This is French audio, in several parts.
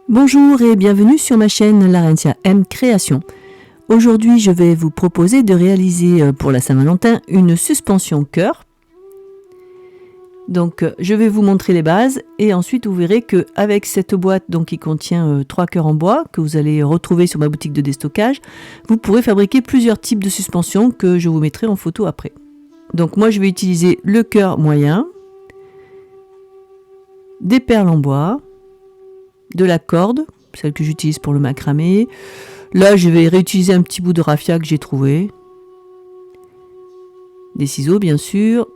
Bonjour et bienvenue sur ma chaîne Larentia M Création. Aujourd'hui, je vais vous proposer de réaliser pour la Saint-Valentin une suspension cœur. Donc, je vais vous montrer les bases et ensuite vous verrez qu'avec cette boîte qui contient 3 cœurs en bois que vous allez retrouver sur ma boutique de déstockage, vous pourrez fabriquer plusieurs types de suspensions que je vous mettrai en photo après. Donc moi, je vais utiliser le cœur moyen, des perles en bois, de la corde, celle que j'utilise pour le macramé. Là, je vais réutiliser un petit bout de raffia que j'ai trouvé. Des ciseaux, bien sûr.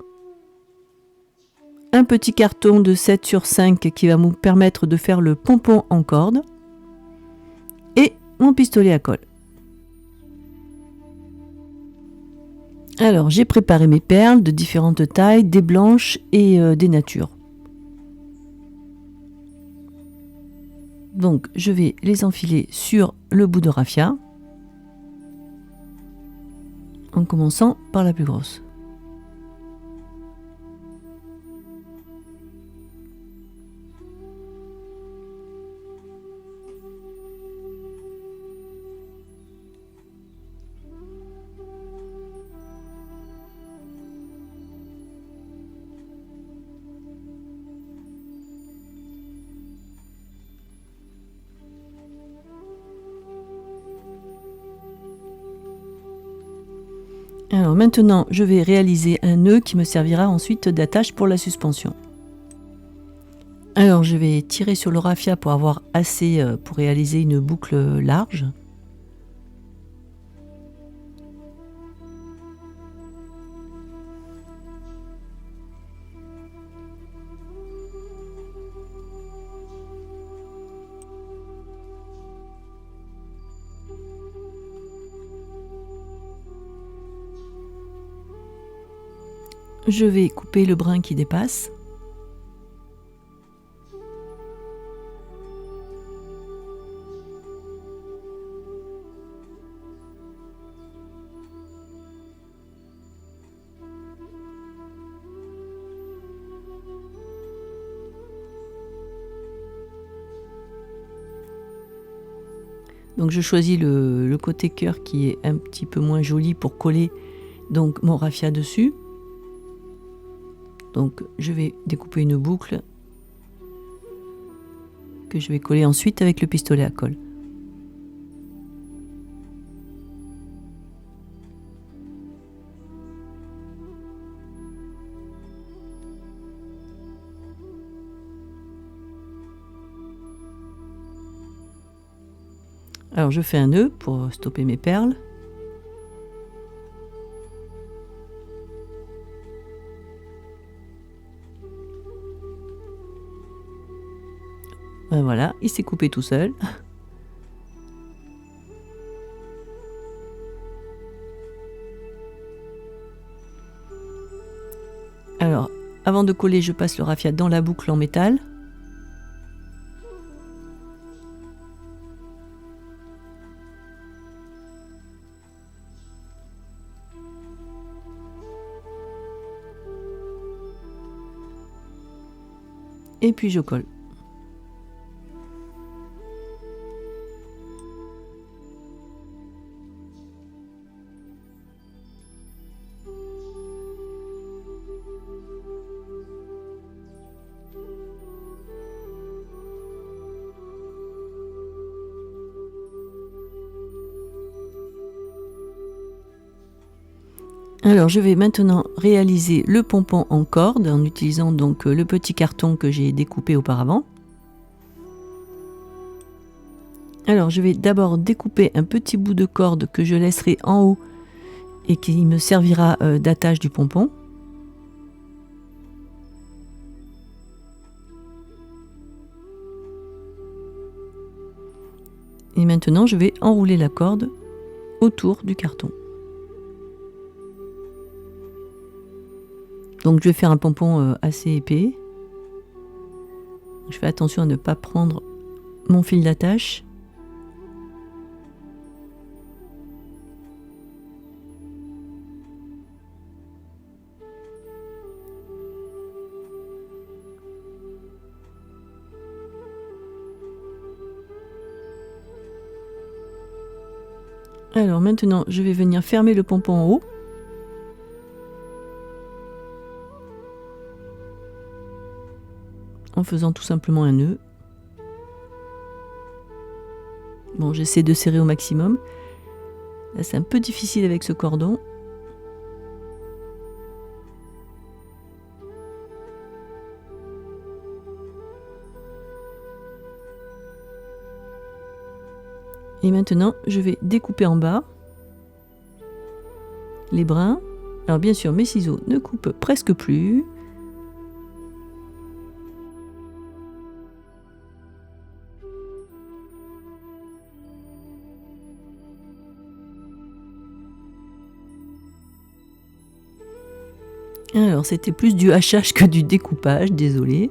Un petit carton de 7 sur 5 qui va nous permettre de faire le pompon en corde. Et mon pistolet à colle. Alors, j'ai préparé mes perles de différentes tailles, des blanches et des natures. Donc, je vais les enfiler sur le bout de raffia. En commençant par la plus grosse. Alors maintenant, je vais réaliser un nœud qui me servira ensuite d'attache pour la suspension. Alors je vais tirer sur le raffia pour avoir assez pour réaliser une boucle large. Je vais couper le brin qui dépasse. Donc je choisis le côté cœur qui est un petit peu moins joli pour coller donc mon raffia dessus. Donc je vais découper une boucle que je vais coller ensuite avec le pistolet à colle. Alors je fais un nœud pour stopper mes perles. Ben voilà, il s'est coupé tout seul. Alors, avant de coller, je passe le raffia dans la boucle en métal. Et puis je colle. Alors je vais maintenant réaliser le pompon en corde en utilisant donc le petit carton que j'ai découpé auparavant. Alors je vais d'abord découper un petit bout de corde que je laisserai en haut et qui me servira d'attache du pompon. Et maintenant je vais enrouler la corde autour du carton. Donc je vais faire un pompon assez épais. Je fais attention à ne pas prendre mon fil d'attache. Alors maintenant, je vais venir fermer le pompon en haut. En faisant tout simplement un nœud. Bon, j'essaie de serrer au maximum. Là, c'est un peu difficile avec ce cordon. Et maintenant, je vais découper en bas les brins. Alors bien sûr, mes ciseaux ne coupent presque plus. Alors, c'était plus du hachage que du découpage, désolé.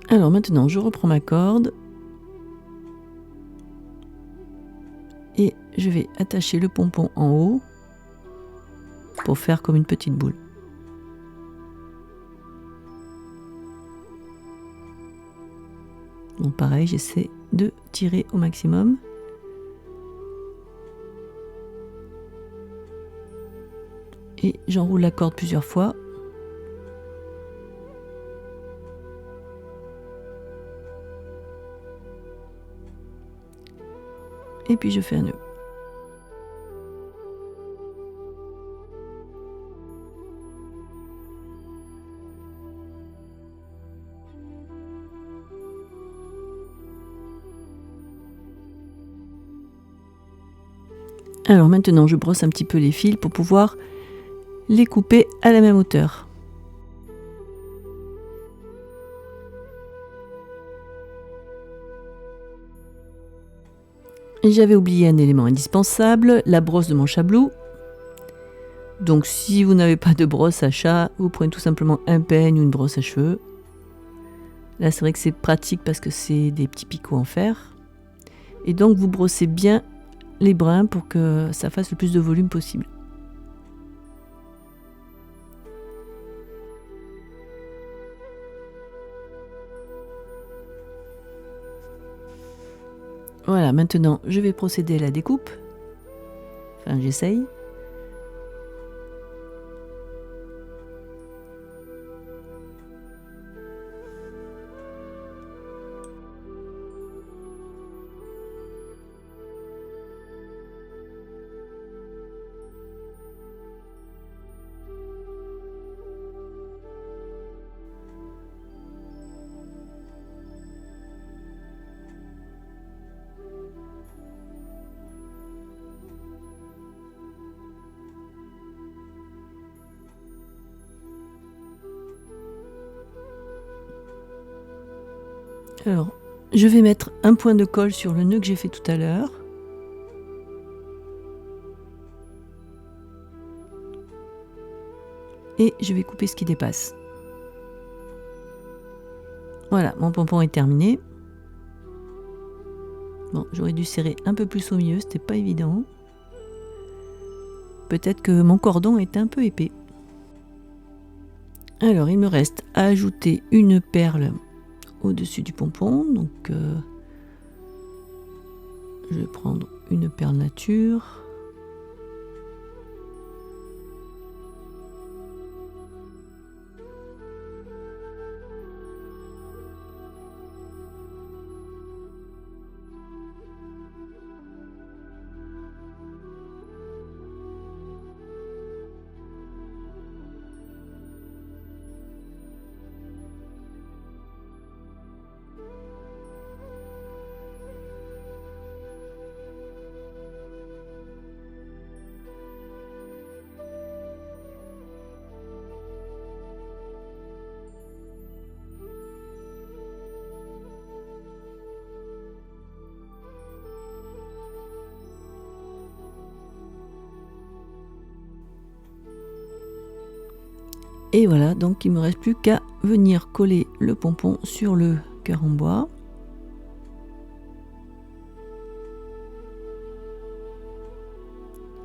Alors maintenant, je reprends ma corde. Et je vais attacher le pompon en haut pour faire comme une petite boule. Bon, pareil, j'essaie de tirer au maximum. Et j'enroule la corde plusieurs fois. Et puis je fais un nœud. Alors maintenant, je brosse un petit peu les fils pour pouvoir les couper à la même hauteur. J'avais oublié un élément indispensable, la brosse de manche à balai. Donc si vous n'avez pas de brosse à chat, vous prenez tout simplement un peigne ou une brosse à cheveux. Là, c'est vrai que c'est pratique parce que c'est des petits picots en fer. Et donc vous brossez bien les brins pour que ça fasse le plus de volume possible. Voilà, maintenant je vais procéder à la découpe. Enfin, j'essaye. Alors, je vais mettre un point de colle sur le nœud que j'ai fait tout à l'heure. Et je vais couper ce qui dépasse. Voilà, mon pompon est terminé. Bon, j'aurais dû serrer un peu plus au milieu, c'était pas évident. Peut-être que mon cordon est un peu épais. Alors, il me reste à ajouter une perle au-dessus du pompon. Donc, je vais prendre une perle nature. Et voilà, donc il ne me reste plus qu'à venir coller le pompon sur le cœur en bois.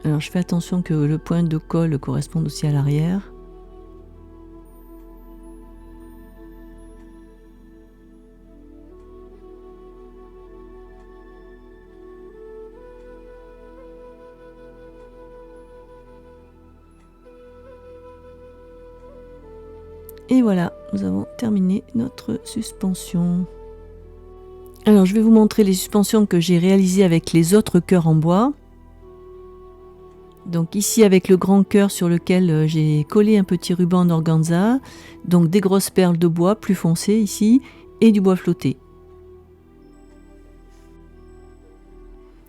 Alors je fais attention que le point de colle corresponde aussi à l'arrière. Et voilà, nous avons terminé notre suspension. Alors je vais vous montrer les suspensions que j'ai réalisées avec les autres cœurs en bois. Donc ici avec le grand cœur sur lequel j'ai collé un petit ruban en organza, donc des grosses perles de bois plus foncées ici et du bois flotté.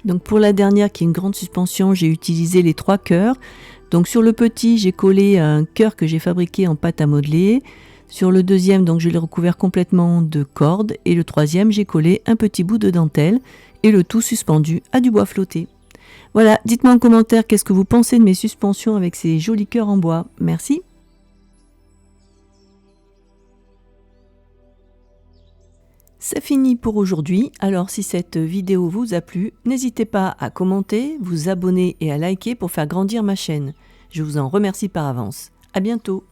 Donc pour la dernière qui est une grande suspension, j'ai utilisé les 3 cœurs. Donc sur le petit, j'ai collé un cœur que j'ai fabriqué en pâte à modeler. Sur le deuxième, donc je l'ai recouvert complètement de cordes et le troisième, j'ai collé un petit bout de dentelle et le tout suspendu à du bois flotté. Voilà, dites-moi en commentaire qu'est-ce que vous pensez de mes suspensions avec ces jolis cœurs en bois. Merci. C'est fini pour aujourd'hui, alors si cette vidéo vous a plu, n'hésitez pas à commenter, vous abonner et à liker pour faire grandir ma chaîne. Je vous en remercie par avance. À bientôt.